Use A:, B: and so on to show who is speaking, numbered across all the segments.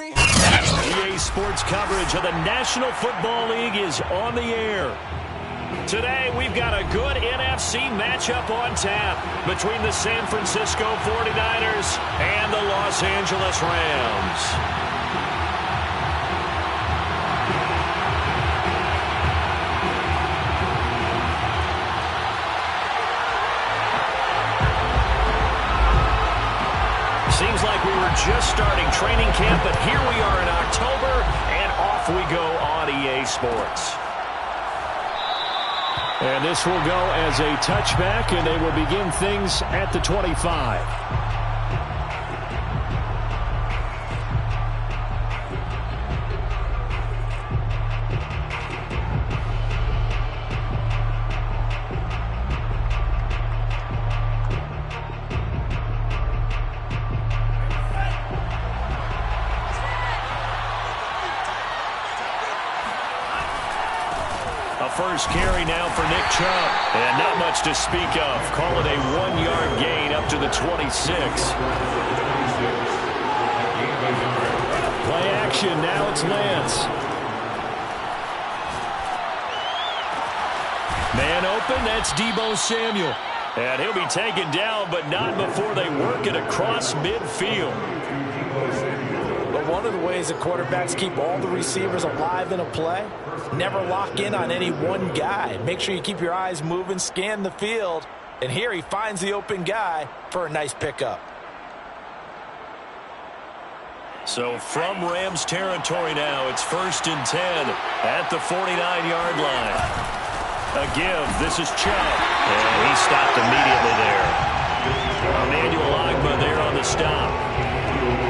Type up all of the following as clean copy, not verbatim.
A: EA Sports coverage of the National Football League is on the air. Today, we've got a good NFC matchup on tap between the San Francisco 49ers and the Los Angeles Rams. Seems like we were just starting training camp, but here we are in October, and off we go on EA Sports.
B: And this will go as a touchback, and they will begin things at the 25.
A: First carry now for Nick Chubb. And not much to speak of. Call it a 1-yard gain up to the 26.
B: Play action. Now it's Lance.
A: Man open. That's Deebo Samuel. And he'll be taken down, but not before they work it across midfield.
C: But one of the ways that quarterbacks keep all the receivers alive in a play, never lock in on any one guy. Make sure you keep your eyes moving, scan the field. And here he finds the open guy for a nice pickup.
A: So from Rams territory now, it's 1st and 10 at the 49-yard line. A give. This is Chubb. And he stopped immediately there. Emmanuel Ogbah there on the stop.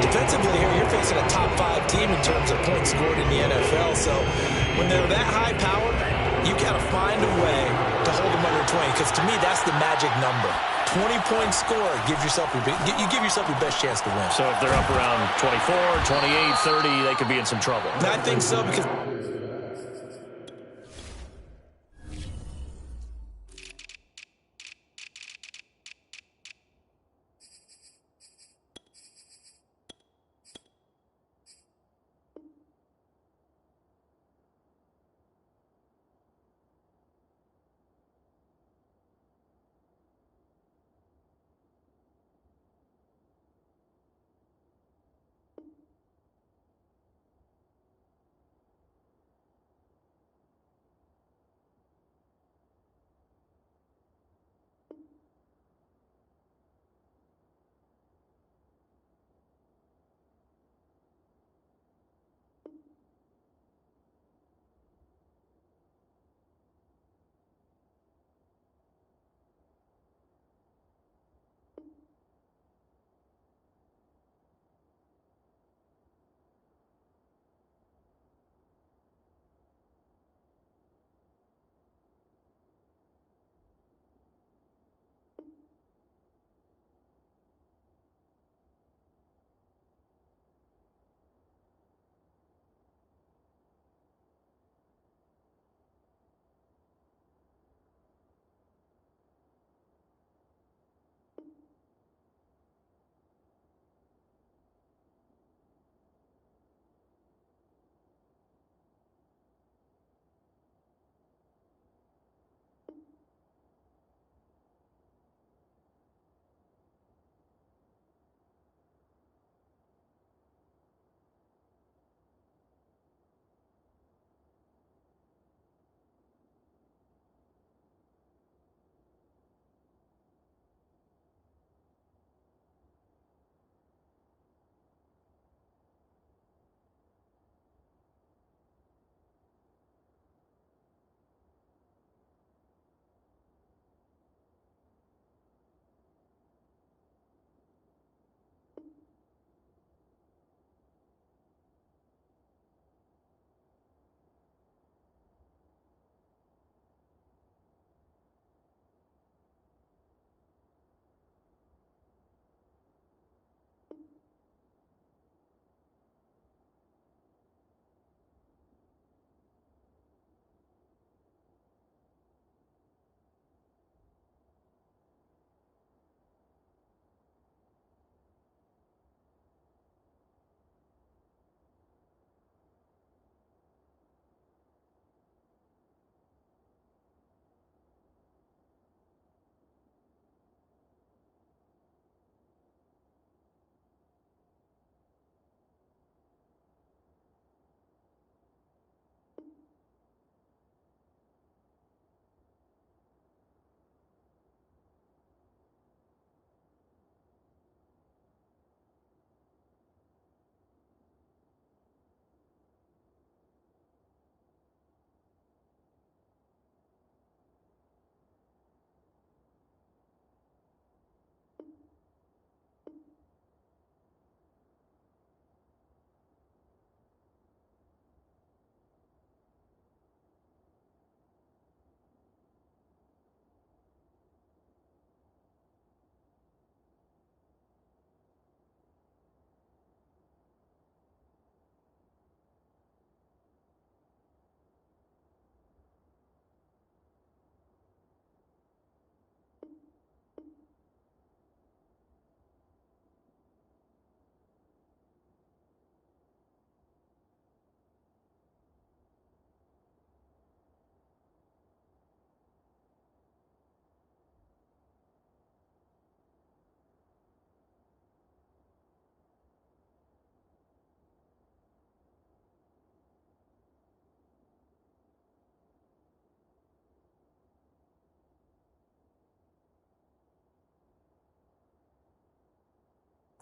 C: Defensively here, you're facing a top 5 team in terms of points scored in the NFL. So when they're that high powered, you got to find a way to hold them under 20. Because to me, that's the magic number. 20-point score gives yourself you give yourself your best chance to win.
A: So if they're up around 24, 28, 30, they could be in some trouble.
C: I think so because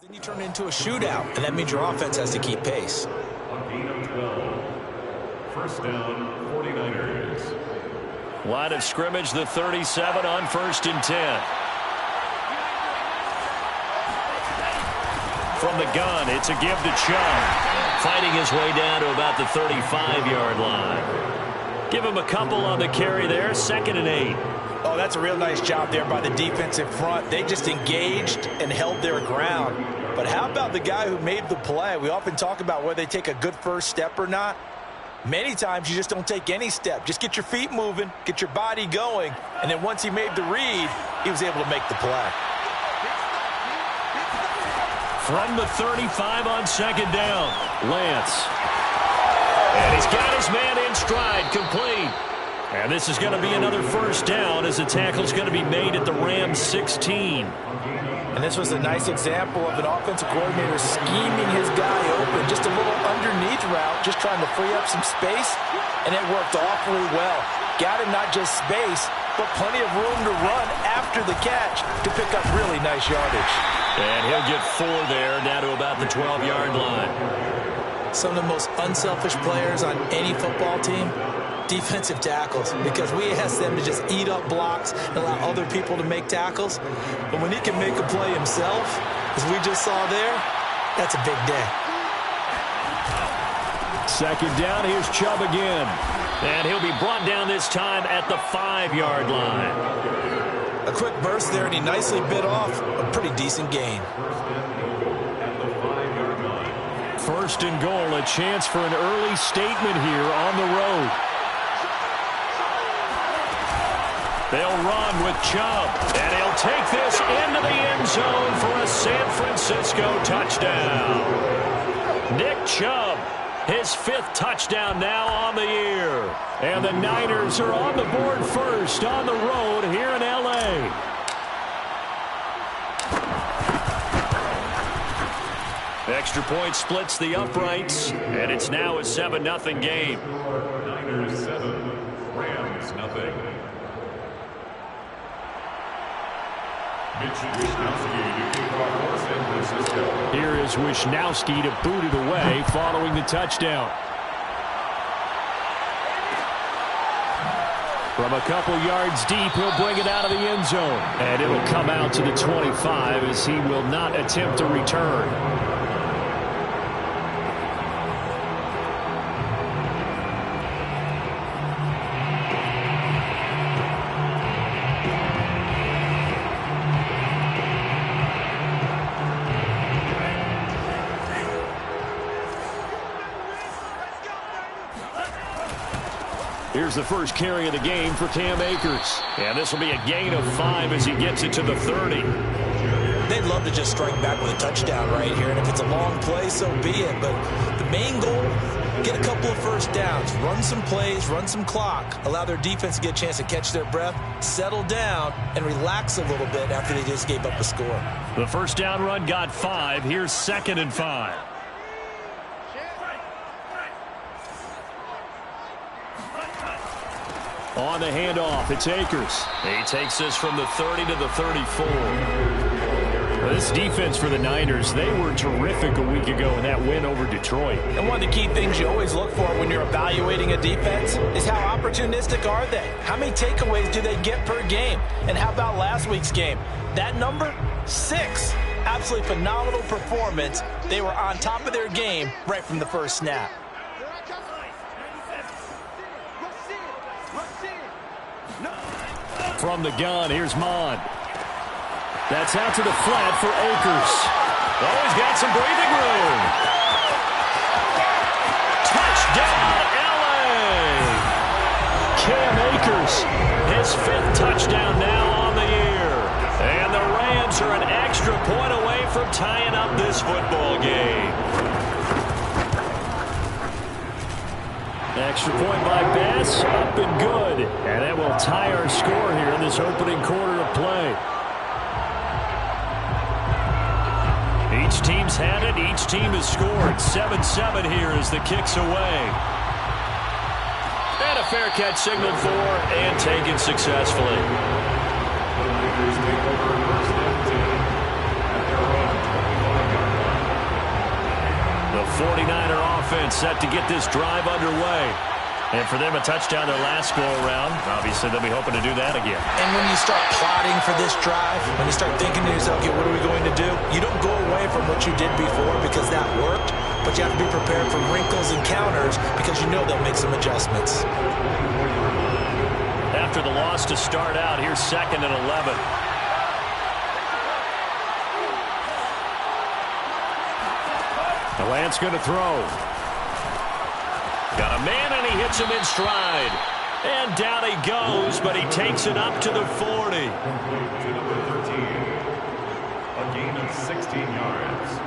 C: Then you turn it into a shootout, and that means your offense has to keep pace.
D: First down, 49ers.
A: Line of scrimmage, the 37 on 1st and 10. From the gun, it's a give to Chubb. Fighting his way down to about the 35-yard line. Give him a couple on the carry there, 2nd and 8.
C: Oh, that's a real nice job there by the defensive front. They just engaged and held their ground. But how about the guy who made the play? We often talk about whether they take a good first step or not. Many times you just don't take any step. Just get your feet moving, get your body going, and then once he made the read, he was able to make the play.
A: From the 35 on 2nd down, Lance. And he's got his man in stride, complete. And this is going to be another first down as the tackle's going to be made at the Rams 16.
C: And this was a nice example of an offensive coordinator scheming his guy open. Just a little underneath route, just trying to free up some space, and it worked awfully well. Got him not just space, but plenty of room to run after the catch to pick up really nice yardage.
A: And he'll get 4 there, down to about the 12-yard line.
C: Some of the most unselfish players on any football team, defensive tackles, because we ask them to just eat up blocks and allow other people to make tackles. But when he can make a play himself, as we just saw there, that's a big day.
B: 2nd down, here's Chubb again.
A: And he'll be brought down this time at the 5-yard line.
C: A quick burst there, and he nicely bit off a pretty decent gain.
B: 1st and goal, a chance for an early statement here on the road.
A: They'll run with Chubb, and he'll take this into the end zone for a San Francisco touchdown. Nick Chubb, his 5th touchdown now on the year.
B: And the Niners are on the board first on the road here in L.A.
A: Extra point splits the uprights, and it's now a 7-0 game.
D: Niners 7, Rams nothing.
B: Here is Wishnowski to boot it away following the touchdown. From a couple yards deep, he'll bring it out of the end zone. And it'll come out to the 25 as he will not attempt to return. Here's the first carry of the game for Cam Akers. And this will be a gain of 5 as he gets it to the 30.
C: They'd love to just strike back with a touchdown right here. And if it's a long play, so be it. But the main goal, get a couple of first downs. Run some plays, run some clock. Allow their defense to get a chance to catch their breath, settle down, and relax a little bit after they just gave up a score.
A: The first down run got 5. Here's 2nd and 5.
B: On the handoff, it's Akers.
A: He takes this from the 30 to the 34.
B: This defense for the Niners, they were terrific a week ago in that win over Detroit.
C: And one of the key things you always look for when you're evaluating a defense is how opportunistic are they? How many takeaways do they get per game? And how about last week's game? That number, 6. Absolutely phenomenal performance. They were on top of their game right from the first snap.
B: From the gun, here's Mond. That's out to the flat for Akers.
A: Oh, he's got some breathing room. Touchdown, L.A.
B: Cam Akers,
A: his 5th touchdown now on the year. And the Rams are an extra point away from tying up this football game.
B: extra point by Bass, up and good. And that will tie our score here in this opening quarter of play.
A: Each team's had it. Each team has scored. 7-7 here as the kick's away. And a fair catch signaled for and taken successfully.
B: The 49er offense set to get this drive underway. And for them, a touchdown their last go-around. Obviously, they'll be hoping to do that again.
C: And when you start plotting for this drive, when you start thinking to yourself, okay, what are we going to do? You don't go away from what you did before because that worked, but you have to be prepared for wrinkles and counters because you know they'll make some adjustments.
B: After the loss to start out, here's 2nd and 11. The Lance going to throw. Got a man, and he hits him in stride. And down he goes, but he takes it up to the 40.
D: To number 13. A gain of 16 yards.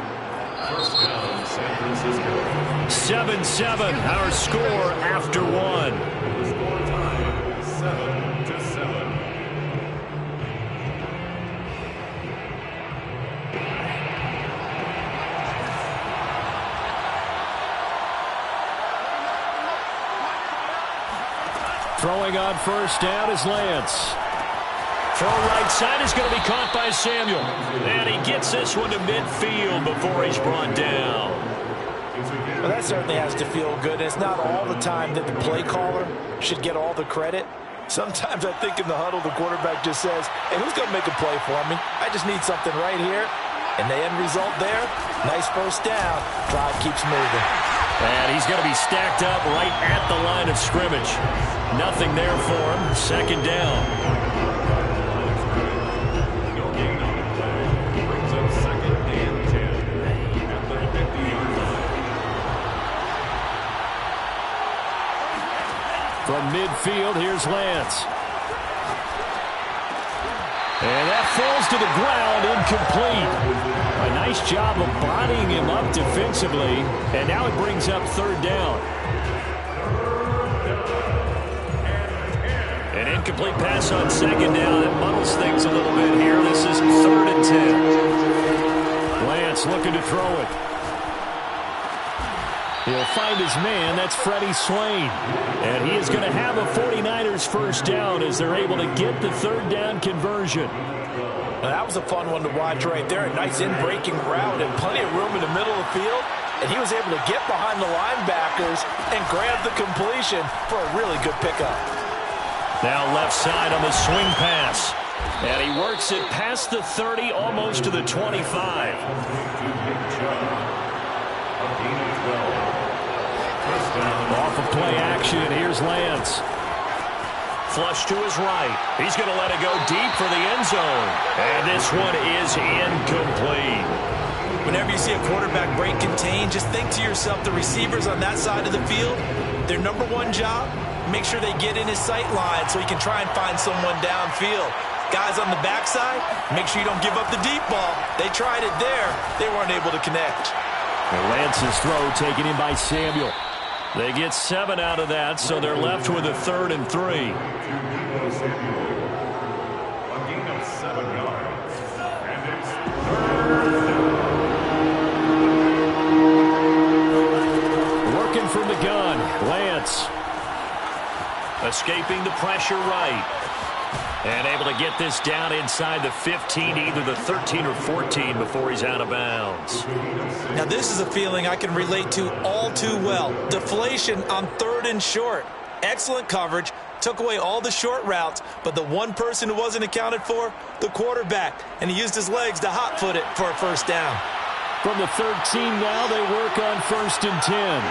D: First down, San Francisco.
B: 7-7, our score after one.
D: Score time, 7-7.
B: Throwing on first down is Lance. Throw right side is going to be caught by Samuel. And he gets this one to midfield before he's brought down.
C: Well, that certainly has to feel good. It's not all the time that the play caller should get all the credit. Sometimes I think in the huddle, the quarterback just says, hey, who's going to make a play for me? I just need something right here. And the end result there, nice first down. Drive keeps moving.
B: And he's going to be stacked up right at the line of scrimmage. Nothing there for him. 2nd down.
D: No gain on the play. Brings up 2nd and 10 at the 50-yard line.
B: From midfield, here's Lance. And that falls to the ground, incomplete. A nice job of bodying him up defensively. And now it brings up 3rd down. An incomplete pass on 2nd down. It muddles things a little bit here. This is 3rd and 10. Lance looking to throw it. He'll find his man. That's Freddie Swain. And he is going to have a 49ers first down as they're able to get the 3rd down conversion.
C: Now, that was a fun one to watch right there. A nice in-breaking route and plenty of room in the middle of the field. And he was able to get behind the linebackers and grab the completion for a really good pickup.
B: Now left side on the swing pass. And he works it past the 30, almost to the 25. Off of play action, here's Lance. Flush to his right. He's going to let it go deep for the end zone. And this one is incomplete.
C: Whenever you see a quarterback break contain, just think to yourself, the receivers on that side of the field, their number one job, make sure they get in his sight line so he can try and find someone downfield. Guys on the backside, make sure you don't give up the deep ball. They tried it there. They weren't able to connect.
B: Lance's throw taken in by Samuel. They get 7 out of that, so they're left with a 3rd and 3.
D: A gain of 7 yards. And it's 3rd down.
B: Working from the gun, Lance. Escaping the pressure right. And able to get this down inside the 15, either the 13 or 14 before he's out of bounds.
C: Now this is a feeling I can relate to all too well. Deflation on 3rd and short. Excellent coverage. Took away all the short routes, but the one person who wasn't accounted for, the quarterback. And he used his legs to hot-foot it for a first down.
B: From the 13 now, they work on 1st and 10.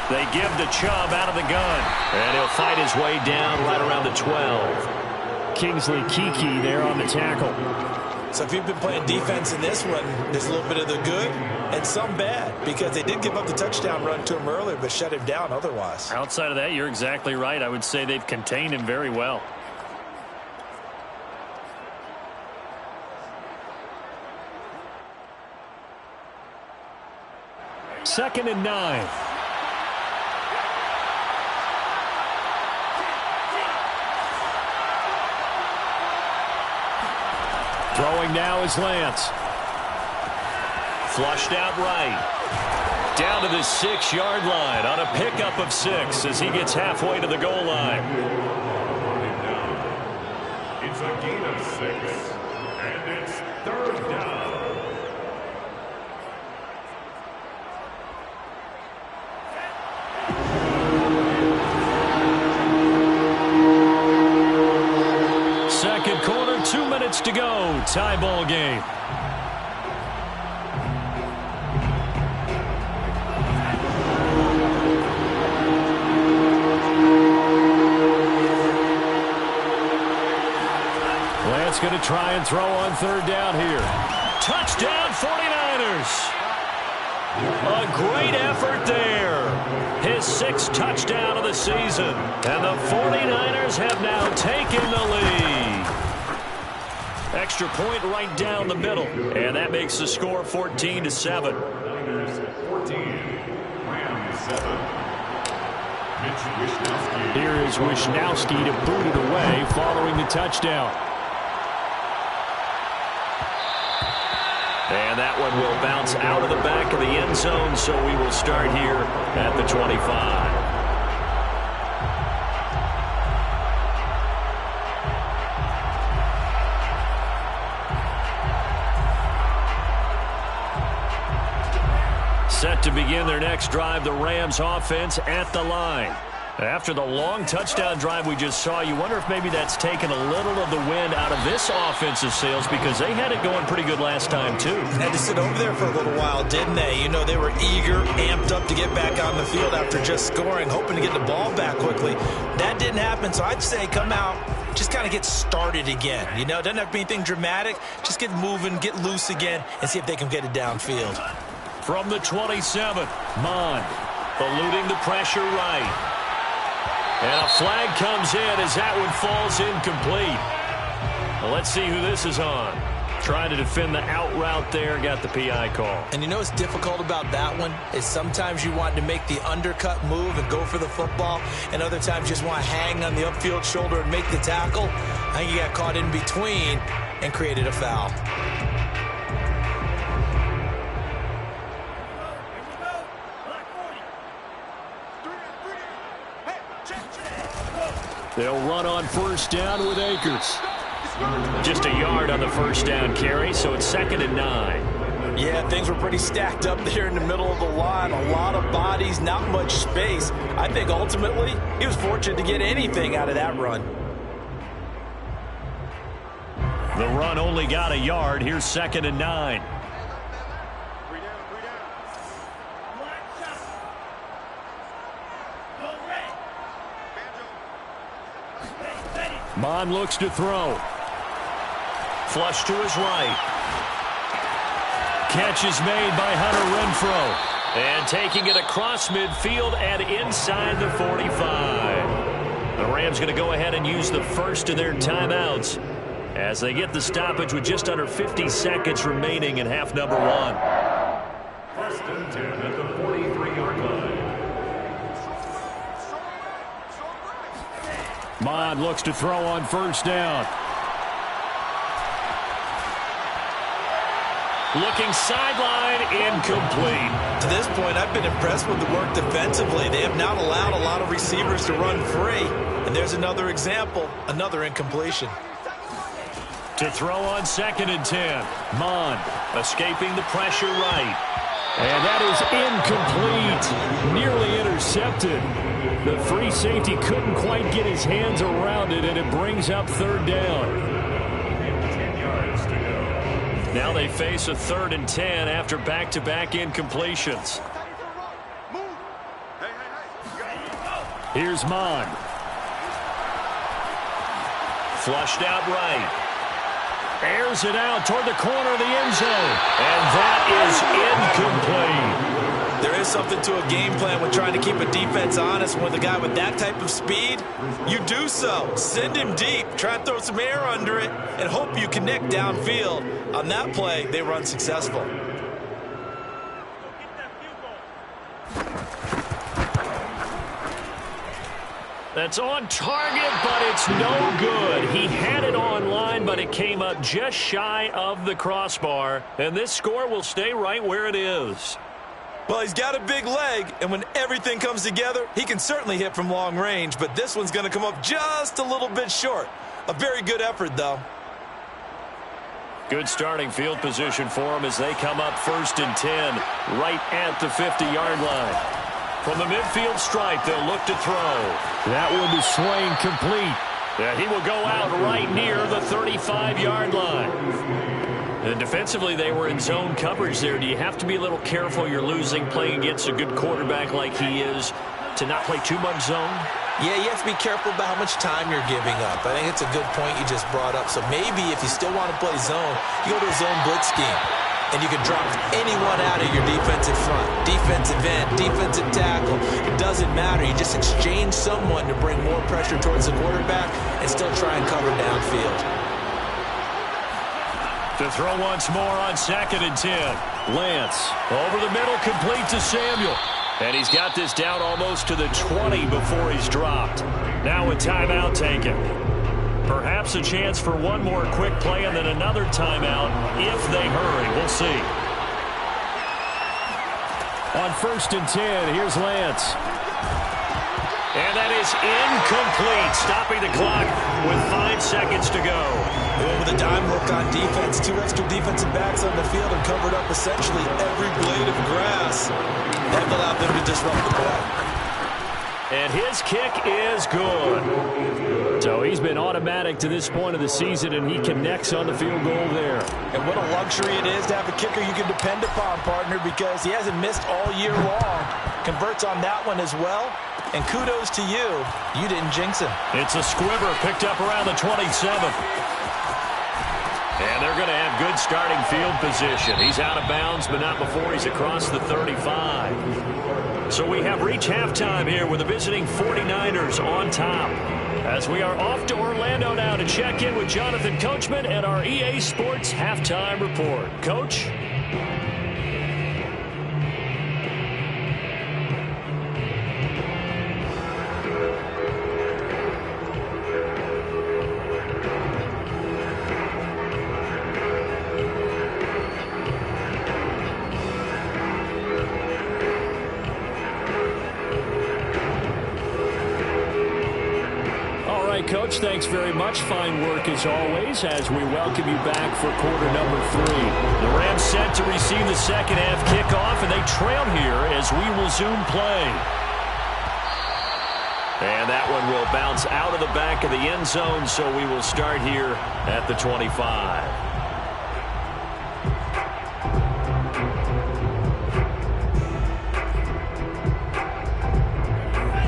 B: They give the Chubb out of the gun. And he'll fight his way down right around the 12. Kingsley Keke there on the tackle.
C: So if you've been playing defense in this one, there's a little bit of the good and some bad, because they did give up the touchdown run to him earlier, but shut him down otherwise.
B: Outside of that, you're exactly right. I would say they've contained him very well. Second and 9. Throwing now is Lance. Flushed out right. Down to the 6-yard line on a pickup of 6 as he gets halfway to the goal line.
D: It's a gain of 6. And it's 3rd down.
B: tie ball game. Lance going to try and throw on third down here. Touchdown 49ers. A great effort there. His 6th touchdown of the season. And the 49ers have now taken the lead. Extra point right down the middle. And that makes the score 14-7.
D: Niners 14, Rams 7.
B: Here is Wishnowski to boot it away following the touchdown. And that one will bounce out of the back of the end zone, so we will start here at the 25. Set to begin their next drive, the Rams offense at the line. After the long touchdown drive we just saw, you wonder if maybe that's taken a little of the wind out of this offensive sails, because they had it going pretty good last time, too.
C: Had to sit over there for a little while, didn't they? You know, they were eager, amped up to get back on the field after just scoring, hoping to get the ball back quickly. That didn't happen, so I'd say come out, just kind of get started again. You know, it doesn't have to be anything dramatic. Just get moving, get loose again, and see if they can get it downfield.
B: From the 27, Mond eluding the pressure right. And a flag comes in as that one falls incomplete. Well, let's see who this is on. Trying to defend the out route there, got the PI call.
C: And you know what's difficult about that one is sometimes you want to make the undercut move and go for the football, and other times you just want to hang on the upfield shoulder and make the tackle. I think he got caught in between and created a foul.
B: They'll run on first down with Akers. Just a yard on the first down carry, so it's 2nd and 9.
C: Yeah, things were pretty stacked up there in the middle of the line. A lot of bodies, not much space. I think ultimately he was fortunate to get anything out of that run.
B: The run only got a yard. Here's 2nd and 9. Mond looks to throw. Flush to his right. Catch is made by Hunter Renfrow. And taking it across midfield and inside the 45. The Rams going to go ahead and use the first of their timeouts as they get the stoppage with just under 50 seconds remaining in half number 1.
D: 1st and 10 at the 43-yard line.
B: Mond looks to throw on first down. Looking sideline, incomplete.
C: To this point, I've been impressed with the work defensively. They have not allowed a lot of receivers to run free. And there's another example, another incompletion.
B: To throw on 2nd and 10. Mond escaping the pressure right. And that is incomplete. Nearly intercepted. The free safety couldn't quite get his hands around it, and it brings up 3rd down.
D: 10 yards to go.
B: Now they face a 3rd and 10 after back-to-back incompletions. Here's Mond. Flushed out right. Airs it out toward the corner of the end zone. And that is incomplete.
C: There is something to a game plan when trying to keep a defense honest. With a guy with that type of speed, you do so. Send him deep. Try and throw some air under it and hope you connect downfield. On that play, they were unsuccessful.
B: That's on target, but it's no good. He had it on line, but it came up just shy of the crossbar. And this score will stay right where it is.
C: Well, he's got a big leg, and when everything comes together, he can certainly hit from long range, but this one's going to come up just a little bit short. A very good effort, though.
B: Good starting field position for him as they come up 1st and 10, right at the 50-yard line. From the midfield stripe, they'll look to throw. That one is swaying complete. And he will go out right near the 35-yard line. And defensively, they were in zone coverage there. Do you have to be a little careful? You're losing, playing against a good quarterback like he is, to not play too much zone?
C: Yeah, you have to be careful about how much time you're giving up. I think it's a good point you just brought up. So maybe if you still want to play zone, you go to a zone blitz scheme. And you can drop anyone out of your defensive front. Defensive end, defensive tackle. It doesn't matter. You just exchange someone to bring more pressure towards the quarterback and still try and cover downfield.
B: To throw once more on 2nd and 10. Lance over the middle, complete to Samuel. And he's got this down almost to the 20 before he's dropped. Now a timeout taken. Perhaps a chance for one more quick play and then another timeout if they hurry. We'll see. On 1st and 10, here's Lance. And that is incomplete, stopping the clock with 5 seconds to go.
C: With a dime look on defense, 2 extra defensive backs on the field and covered up essentially every blade of grass. That allowed them to disrupt the play.
B: And his kick is good. So he's been automatic to this point of the season, and he connects on the field goal there.
C: And what a luxury it is to have a kicker you can depend upon, partner, because he hasn't missed all year long. Converts on that one as well. And kudos to you. You didn't jinx him.
B: It's a squibber picked up around the 27th. And they're going to have good starting field position. He's out of bounds, but not before he's across the 35. So we have reached halftime here with the visiting 49ers on top. As we are off to Orlando now to check in with Jonathan Coachman and our EA Sports Halftime Report. Coach? Coach, thanks very much. Fine work as always as we welcome you back for quarter number 3. The Rams set to receive the second half kickoff, and they trail here as we resume play. And that one will bounce out of the back of the end zone, so we will start here at the 25.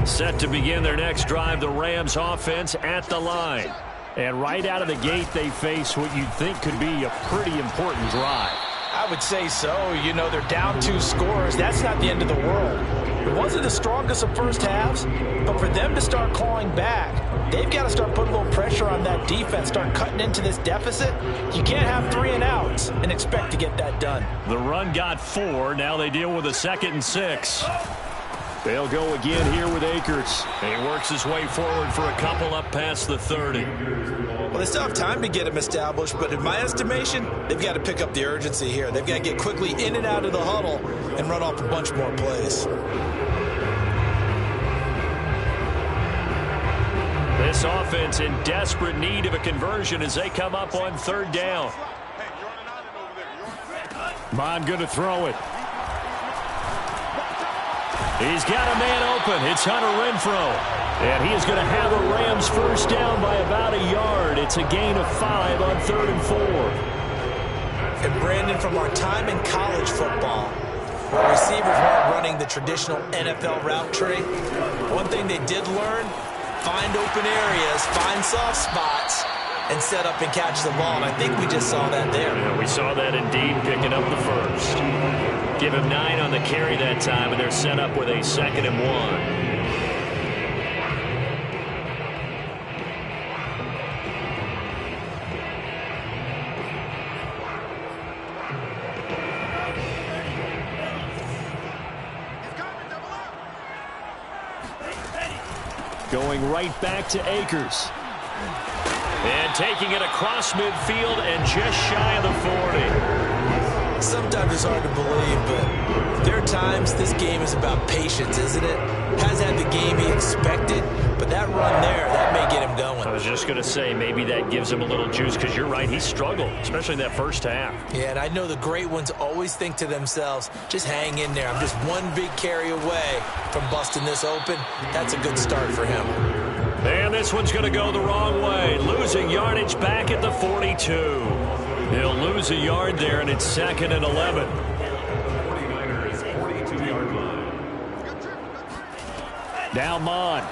B: Set to begin their next drive, the Rams offense at the line. And right out of the gate, they face what you'd think could be a pretty important drive.
C: I would say so. You know, they're down 2 scores. That's not the end of the world. It wasn't the strongest of first halves, but for them to start clawing back, they've got to start putting a little pressure on that defense, start cutting into this deficit. You can't have 3 and outs and expect to get that done.
B: The run got 4. Now they deal with a 2nd and 6. They'll go again here with Akers. And he works his way forward for a couple up past the 30.
C: Well, they still have time to get him established, but in my estimation, they've got to pick up the urgency here. They've got to get quickly in and out of the huddle and run off a bunch more plays.
B: This offense in desperate need of a conversion as they come up on 3rd down. Mon going to throw it. He's got a man open. It's Hunter Renfrow. And he is going to have a Rams first down by about a yard. It's a gain of 5 on 3rd and 4.
C: And Brandon, from our time in college football, where receivers weren't running the traditional NFL route tree, one thing they did learn, find open areas, find soft spots, and set up and catch the ball. And I think we just saw that there.
B: Yeah, we saw that indeed, picking up the first. Give him 9 on the carry that time, and they're set up with a 2nd and 1. Going right back to Akers. And taking it across midfield and just shy of the 40.
C: Sometimes it's hard to believe, but there are times this game is about patience, isn't it? Has had the game he expected, but that run there, that may get him going.
B: I was just going to say, maybe that gives him a little juice, because you're right, he struggled, especially in that first half.
C: Yeah, and I know the great ones always think to themselves, just hang in there. I'm just one big carry away from busting this open. That's a good start for him.
B: And this one's going to go the wrong way. Losing yardage back at the 42. He'll lose a yard there, and it's 2nd and 11.
D: 49ers 42-yard line.
B: Now Mon.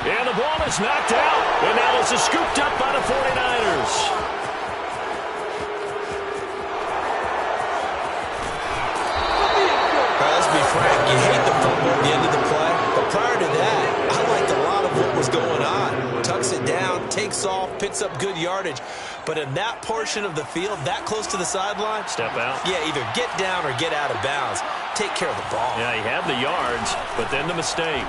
B: And the ball is knocked out. And now this is scooped up by the 49ers.
C: Let's be frank, you hate the fumble at the end of the play, but prior to that, I liked a lot of what was going on. Tucks it down, takes off, picks up good yardage, but in that portion of the field, that close to the sideline,
B: step out.
C: Yeah, either get down or get out of bounds. Take care of the ball.
B: Yeah, he had the yards, but then the mistake.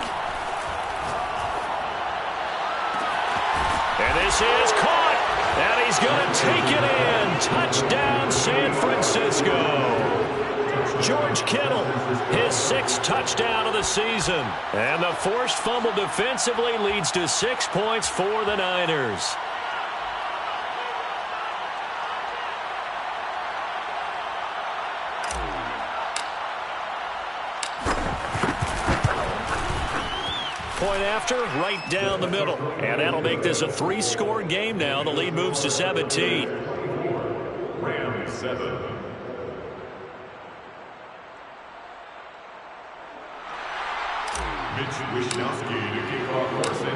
B: And this is caught, and he's going to take it in. Touchdown, San Francisco. George Kittle, his 6th touchdown of the season. And the forced fumble defensively leads to 6 points for the Niners. Point after, right down the middle. And that'll make this a 3-score game now. The lead moves to 17.
D: Rams 7.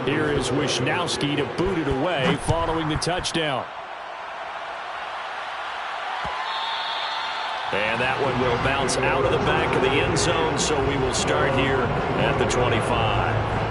B: Here is Wishnowski to boot it away following the touchdown. And that one will bounce out of the back of the end zone, so we will start here at the 25.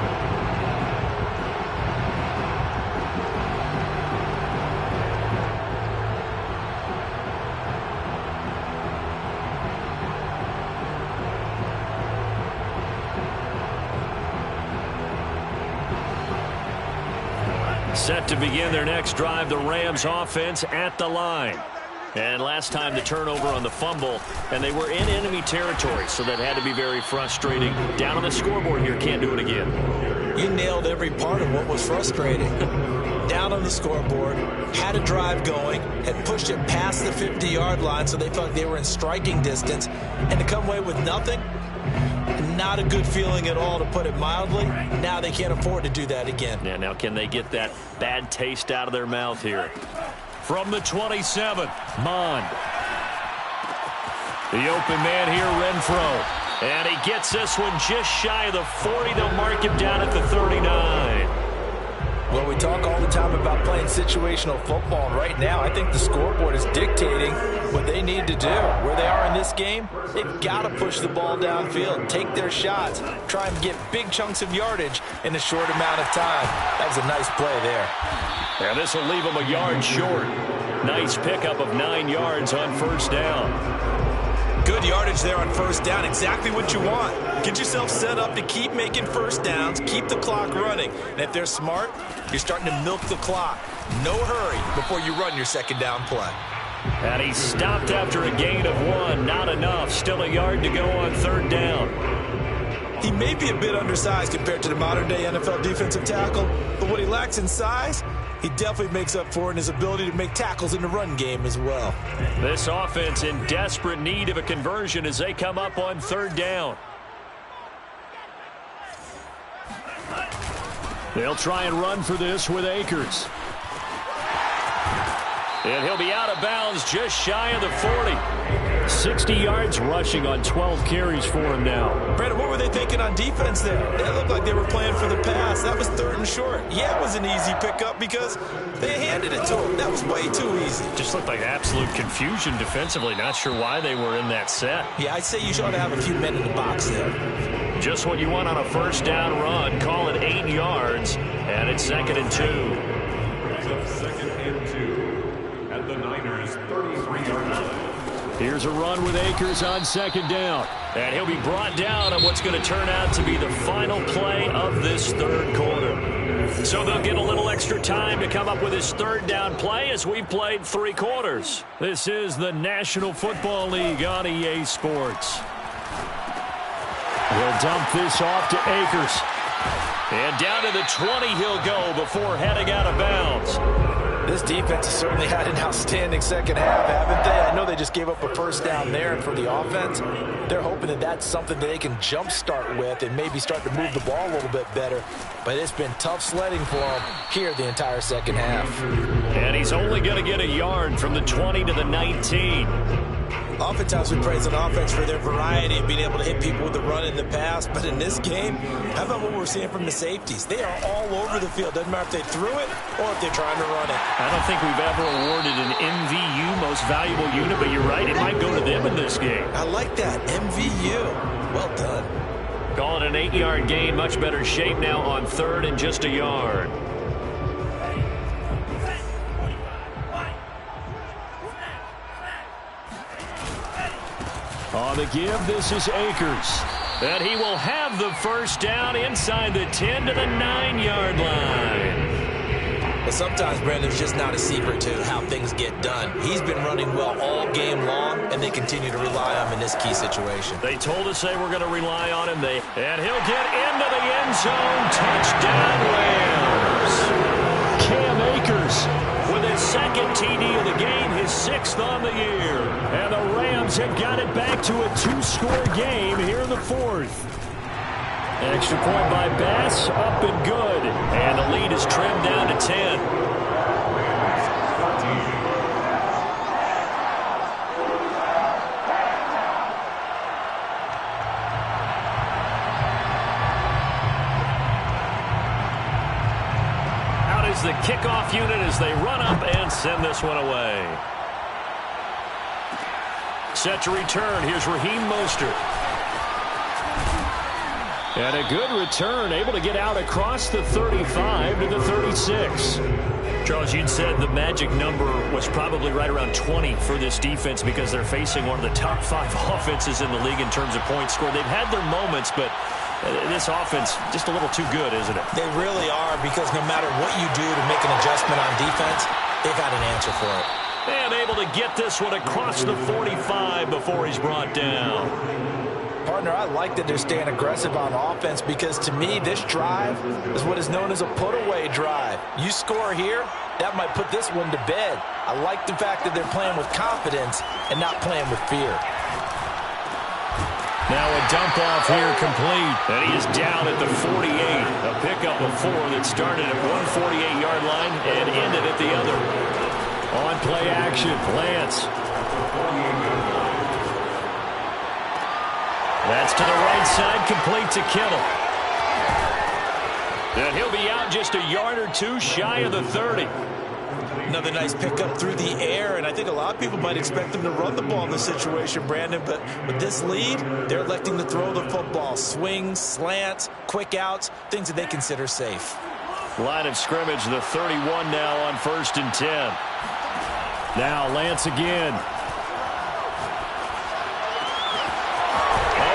B: Set to begin their next drive, the Rams offense at the line. And last time the turnover on the fumble, and they were in enemy territory, so that had to be very frustrating. Down on the scoreboard here, can't do it again.
C: You nailed every part of what was frustrating. Down on the scoreboard, had a drive going, had pushed it past the 50-yard line, so they felt they were in striking distance, and to come away with nothing, not a good feeling at all, to put it mildly. Now they can't afford to do that again.
B: Yeah, now can they get that bad taste out of their mouth here? From the 27, Mond. The open man here, Renfro. And he gets this one just shy of the 40. They'll mark him down at the 39.
C: Well, we talk all the time about playing situational football, and right now I think the scoreboard is dictating what they need to do. Where they are in this game, they've got to push the ball downfield, take their shots, try and get big chunks of yardage in a short amount of time. That was a nice play there.
B: And this will leave them a yard short. Nice pickup of 9 yards on first down.
C: Good yardage there on first down. Exactly what you want. Get yourself set up to keep making first downs, keep the clock running. And if they're smart, you're starting to milk the clock. No hurry before you run your second down play.
B: And he stopped after a gain of 1. Not enough. Still a yard to go on third down.
C: He may be a bit undersized compared to the modern-day NFL defensive tackle, but what he lacks in size, he definitely makes up for in his ability to make tackles in the run game as well.
B: This offense in desperate need of a conversion as they come up on third down. They'll try and run for this with Akers. And he'll be out of bounds just shy of the 40. 60 yards rushing on 12 carries for him now.
C: Brandon, what were they thinking on defense there? It looked like they were playing for the pass. That was third and short. Yeah, it was an easy pickup because they handed it to him. That was way too easy.
B: Just looked like absolute confusion defensively. Not sure why they were in that set.
C: Yeah, I'd say you should have a few men in the box there.
B: Just what you want on a first down run. Call it 8 yards, and it's 2nd and 2.
D: Brings up 2nd and 2 at the Niners' 33-yard line.
B: Here's a run with Akers on second down. And he'll be brought down on what's going to turn out to be the final play of this third quarter. So they'll get a little extra time to come up with his third down play as we've played 3 quarters. This is the National Football League on EA Sports. He'll dump this off to Akers. And down to the 20 he'll go before heading out of bounds.
C: This defense has certainly had an outstanding second half, haven't they? I know they just gave up a first down there, and for the offense, they're hoping that that's something that they can jumpstart with and maybe start to move the ball a little bit better. But it's been tough sledding for them here the entire second half.
B: And he's only going to get a yard from the 20 to the 19.
C: Oftentimes we praise an offense for their variety of being able to hit people with the run in the pass. But in this game, how about what we're seeing from the safeties? They are all over the field. Doesn't matter if they threw it or if they're trying to run it.
B: I don't think we've ever awarded an MVU, most valuable unit, but you're right, it might go to them in this game.
C: I like that, MVU. Well done.
B: Call it an 8-yard gain, much better shape now on 3rd and just a yard. On the give, this is Akers. And he will have the first down inside the 10 to the 9-yard line.
C: But sometimes, Brandon, there's just not a secret to how things get done. He's been running well all game long, and they continue to rely on him in this key situation.
B: They told us they were going to rely on him. And he'll get into the end zone. Touchdown, Rams. Cam Akers with his 2nd TD of the game, his 6th on the year. And the Rams have got it back to a 2-score game here in the 4th. Extra point by Bass, up and good. And the lead is trimmed down to 10. Out is the kickoff unit as they run up and send this one away. Set to return. Here's Raheem Mostert. And a good return, able to get out across the 35 to the 36. Charles, you'd said the magic number was probably right around 20 for this defense because they're facing one of the top 5 offenses in the league in terms of points scored. They've had their moments, but this offense just a little too good, isn't it?
C: They really are, because no matter what you do to make an adjustment on defense, they've got an answer for it.
B: And able to get this one across the 45 before he's brought down.
C: Partner, I like that they're staying aggressive on offense, because to me, this drive is what is known as a put-away drive. You score here, that might put this one to bed. I like the fact that they're playing with confidence and not playing with fear.
B: Now a dump off here complete. And he is down at the 48. A pickup of 4 that started at one 48-yard line and ended at the other. On play action, Lance. That's to the right side, complete to Kittle. And he'll be out just a yard or 2 shy of the 30.
C: Another nice pickup through the air, and I think a lot of people might expect them to run the ball in this situation, Brandon, but with this lead, they're electing to throw the football. Swings, slants, quick outs, things that they consider safe.
B: Line of scrimmage, the 31 now on 1st and 10. Now Lance again.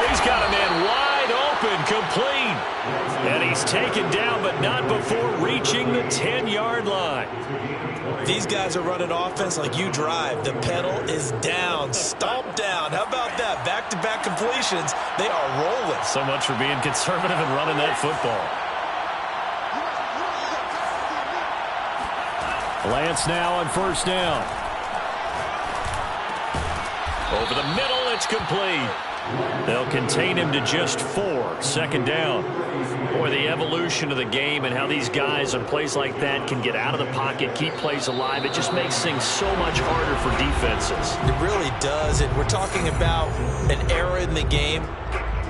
B: He's got a man wide open, complete. And he's taken down, but not before reaching the 10-yard line.
C: These guys are running offense like you drive. The pedal is down, stomp down. How about that? Back-to-back completions. They are rolling.
B: So much for being conservative and running that football. Lance now on 1st down. Over the middle, it's complete. They'll contain him to just 4. 2nd down. Boy, the evolution of the game and how these guys on plays like that can get out of the pocket, keep plays alive, it just makes things so much harder for defenses.
C: It really does. And we're talking about an era in the game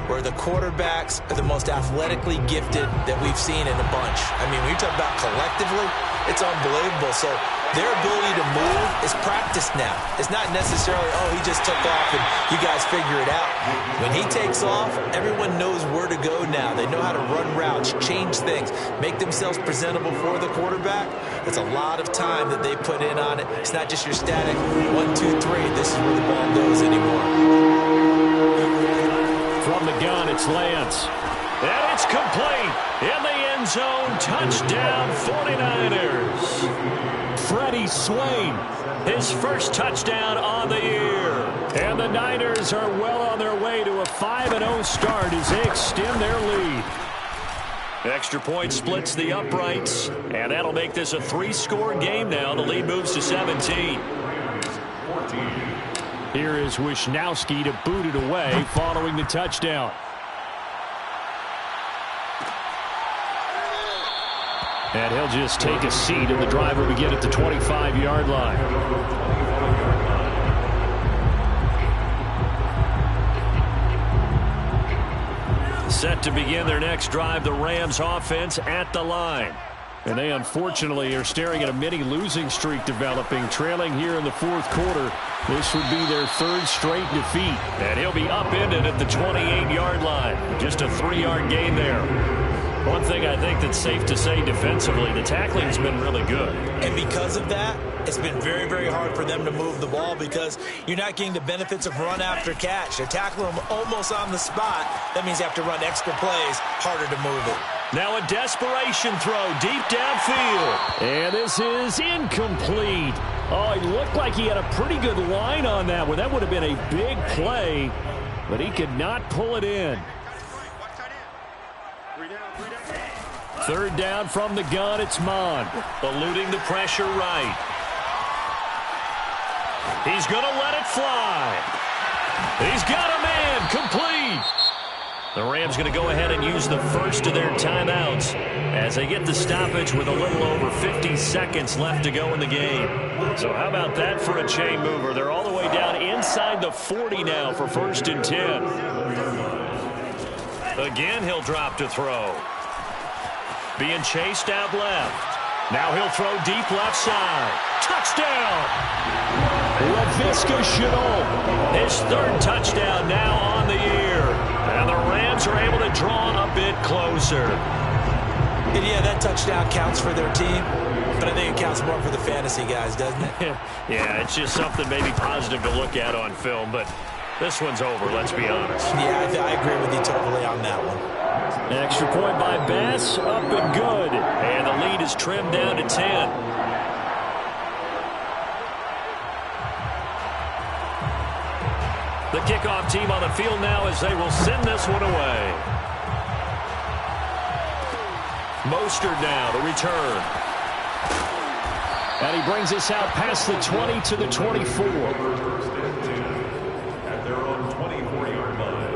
C: where the quarterbacks are the most athletically gifted that we've seen in a bunch. I mean, when you talk about collectively, it's unbelievable. So their ability to move is practiced now. It's not necessarily, oh, he just took off and you guys figure it out. When he takes off, everyone knows where to go now. They know how to run routes, change things, make themselves presentable for the quarterback. That's a lot of time that they put in on it. It's not just your static 1, 2, 3. This is where the ball goes anymore.
B: From the gun, it's Lance. And it's complete. In the end zone, touchdown 49ers. Freddie Swain, his first touchdown on the year. And the Niners are well on their way to a 5-0 start as they extend their lead. Extra point splits the uprights, and that'll make this a 3-score game now. The lead moves to 17.
E: Here is Wisnowski to boot it away following the touchdown. And he'll just take a seat, and the drive will begin at the 25-yard line.
B: Set to begin their next drive, the Rams offense at the line.
E: And they unfortunately are staring at a mini losing streak developing, trailing here in the fourth quarter. This would be their 3rd straight defeat.
B: And he'll be upended at the 28-yard line. Just a 3-yard gain there. One thing I think that's safe to say defensively, the tackling's been really good.
C: And because of that, it's been very, very hard for them to move the ball because you're not getting the benefits of run after catch. They're tackling them almost on the spot. That means you have to run extra plays, harder to move it.
B: Now a desperation throw deep downfield.
E: And this is incomplete. Oh, he looked like he had a pretty good line on that one. That would have been a big play, but he could not pull it in.
B: 3rd down from the gun, it's Mond. Eluding the pressure right. He's going to let it fly. He's got a man, complete. The Rams going to go ahead and use the first of their timeouts as they get the stoppage with a little over 50 seconds left to go in the game. So how about that for a chain mover? They're all the way down inside the 40 now for 1st and 10. Again, he'll drop to throw. Being chased out left. Now he'll throw deep left side. Touchdown!
E: Laviska Shenault.
B: His 3rd touchdown now on the year. And the Rams are able to draw a bit closer.
C: And yeah, that touchdown counts for their team, but I think it counts more for the fantasy guys, doesn't it?
B: Yeah, it's just something maybe positive to look at on film, but this one's over, let's be honest.
C: Yeah, I agree with you totally on that one.
B: Extra point by Bass, up and good. And the lead is trimmed down to 10. The kickoff team on the field now as they will send this one away. Mostert now to return.
E: And he brings us out past the 20 to the 24.
D: At their own 24-yard line.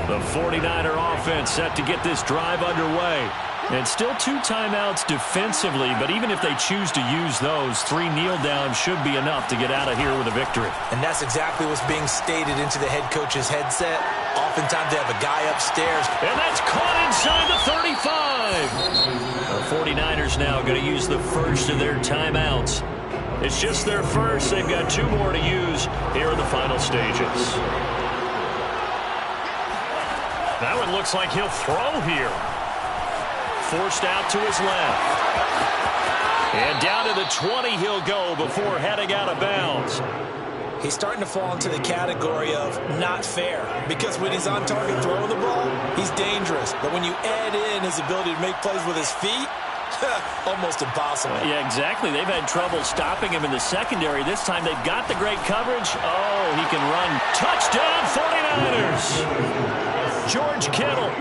B: The 49er offense set to get this drive underway. And still 2 timeouts defensively, but even if they choose to use those, 3 kneel downs should be enough to get out of here with a victory.
C: And that's exactly what's being stated into the head coach's headset. Oftentimes they have a guy upstairs.
B: And that's caught inside the 35. The 49ers now going to use the first of their timeouts. It's just their first. They've got 2 more to use here in the final stages. That one looks like he'll throw here. Forced out to his left. And down to the 20 he'll go before heading out of bounds.
C: He's starting to fall into the category of not fair, because when he's on target throwing the ball, he's dangerous. But when you add in his ability to make plays with his feet, almost impossible.
B: Yeah, exactly. They've had trouble stopping him in the secondary. This time they've got the great coverage. Oh, he can run. Touchdown, 49ers! George Kittle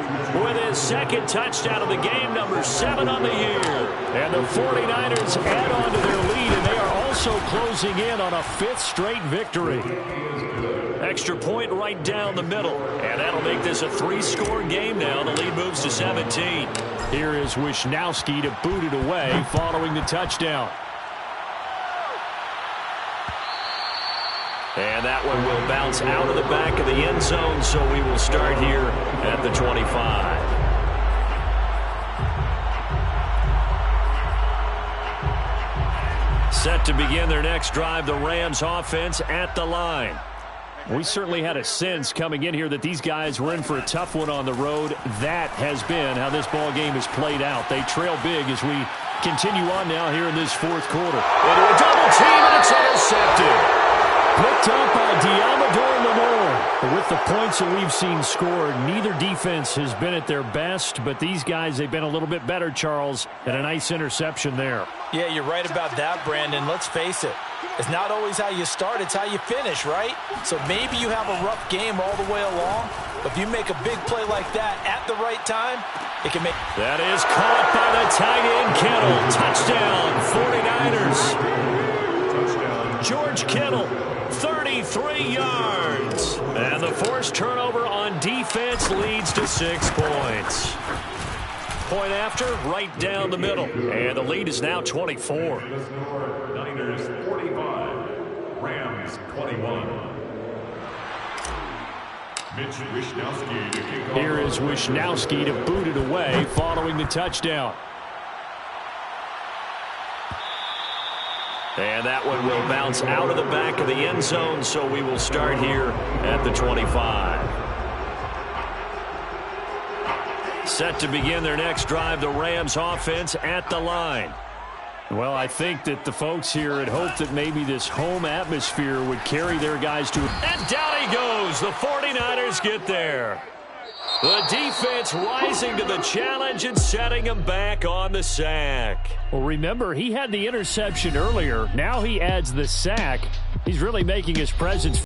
B: with his 2nd touchdown of the game, number 7 on the year.
E: And the 49ers add on to their lead, and they are also closing in on a 5th straight victory.
B: Extra point right down the middle, and that'll make this a 3-score game now. The lead moves to 17.
E: Here is Wisnowski to boot it away following the touchdown.
B: And that one will bounce out of the back of the end zone, so we will start here at the 25. Set to begin their next drive, the Rams offense at the line.
E: We certainly had a sense coming in here that these guys were in for a tough one on the road. That has been how this ball game has played out. They trail big as we continue on now here in this 4th quarter.
B: Into a double team, and it's intercepted.
E: Picked up by Diamador Lenore. With the points that we've seen scored, neither defense has been at their best, but these guys, they've been a little bit better, Charles, and a nice interception there.
C: Yeah, you're right about that, Brandon. Let's face it. It's not always how you start, it's how you finish, right? So maybe you have a rough game all the way along, but if you make a big play like that at the right time, it can make...
E: That is caught by the tight end, Kittle. Touchdown, 49ers.
D: Touchdown.
E: George Kittle, 33 yards. And the forced turnover on defense leads to 6 points. Point after, right down the middle. And the lead is now 24.
D: Niners 45, Rams 21.
E: Here is Wishnowski to boot it away following the touchdown. And that one will bounce out of the back of the end zone, so we will start here at the 25. Set to begin their next drive, the Rams offense at the line. Well, I think that the folks here had hoped that maybe this home atmosphere would carry their guys to... And down he goes. The 49ers get there. The defense rising to the challenge and setting him back on the sack. Well, remember, he had the interception earlier. Now he adds the sack. He's really making his presence